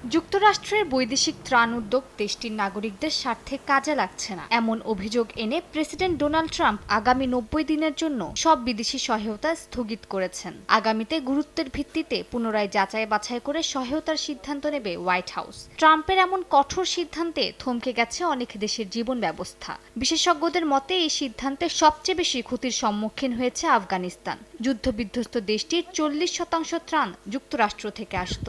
যুক্তরাষ্ট্রের বৈদেশিক ত্রাণ উদ্যোগ দেশটির নাগরিকদের স্বার্থে কাজে লাগছে না এমন অভিযোগ এনে প্রেসিডেন্ট ডোনাল্ড ট্রাম্প আগামী ৯০ দিনের জন্য সব বিদেশি সহায়তা স্থগিত করেছেন। আগামীতে গুরুত্বের ভিত্তিতে পুনরায় যাচাই বাছাই করে সহায়তার সিদ্ধান্ত নেবে হোয়াইট হাউস। ট্রাম্পের এমন কঠোর সিদ্ধান্তে থমকে গেছে অনেক দেশের জীবন ব্যবস্থা। বিশেষজ্ঞদের মতে এই সিদ্ধান্তে সবচেয়ে বেশি ক্ষতির সম্মুখীন হয়েছে আফগানিস্তান। যুদ্ধবিধ্বস্ত দেশটির ৪০% ত্রাণ যুক্তরাষ্ট্র থেকে আসত।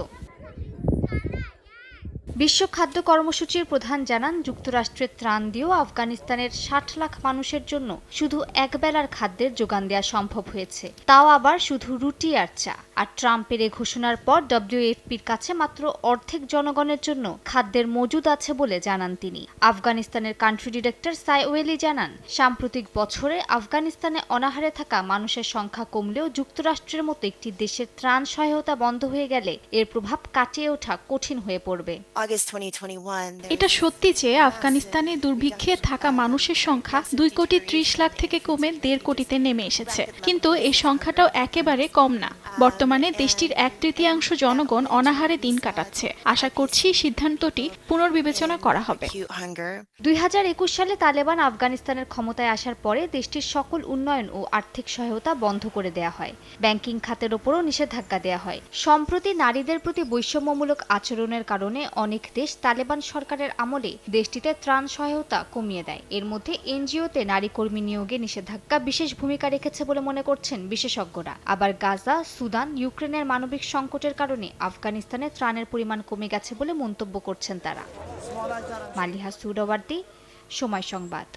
বিশ্ব খাদ্য কর্মসূচির প্রধান জানান, যুক্তরাষ্ট্রের ত্রাণ দিয়েও আফগানিস্তানের ৬০ লাখ মানুষের জন্য শুধু একবেলার খাদ্যের যোগান দেওয়া সম্ভব হয়েছে, তাও আবার শুধু রুটি আর চা। আর ট্রাম্পের এই ঘোষণার পর ডব্লিউএফপির কাছে মাত্র অর্ধেক জনগণের জন্য খাদ্যের মজুদ আছে বলে জানান তিনি। আফগানিস্তানের কান্ট্রি ডিরেক্টর সাইওয়েলি জানান, সাম্প্রতিক বছরে আফগানিস্তানে অনাহারে থাকা মানুষের সংখ্যা কমলেও যুক্তরাষ্ট্রের মতো একটি দেশের ত্রাণ সহায়তা বন্ধ হয়ে গেলে এর প্রভাব কাটিয়ে ওঠা কঠিন হয়ে পড়বে। এটা সত্যি যে আফগানিস্তানে দুর্ভিক্ষে থাকা মানুষের সংখ্যা ২,৩০,০০,০০০ থেকে কমে ১.৫ কোটিতে নেমে এসেছে, কিন্তু এই সংখ্যাটাও একেবারে কম না। বর্তমানে দেশটির ১/৩ জনগণ অনাহারে দিন কাটাচ্ছে। আশা করছি সিদ্ধান্তটি পুনর্বিবেচনা করা হবে। ২০২১ সালে তালেবান আফগানিস্তানের ক্ষমতায় আসার পরে দেশটির সকল উন্নয়ন ও আর্থিক সহায়তা বন্ধ করে দেয়া হয়। ব্যাংকিং খাতের ওপরও নিষেধাজ্ঞা দেয়া হয়। সম্প্রতি নারীদের প্রতি বৈষম্যমূলক আচরণের কারণে অনেক দেশ তালেবান সরকারের আমলে দেশটিতে ত্রাণ সহায়তা কমিয়ে দেয়। এর মধ্যে এনজিওতে নারী কর্মী নিয়োগে নিষেধাজ্ঞা বিশেষ ভূমিকা রেখেছে বলে মনে করছেন বিশেষজ্ঞরা। আবার গাজা, সুদান, ইউক্রেনের মানবিক সংকটের কারণে আফগানিস্তানে ত্রাণের পরিমাণ কমে গেছে বলে মন্তব্য করছেন তারা। মালিহা সুরওয়ার্দী, সময় সংবাদ।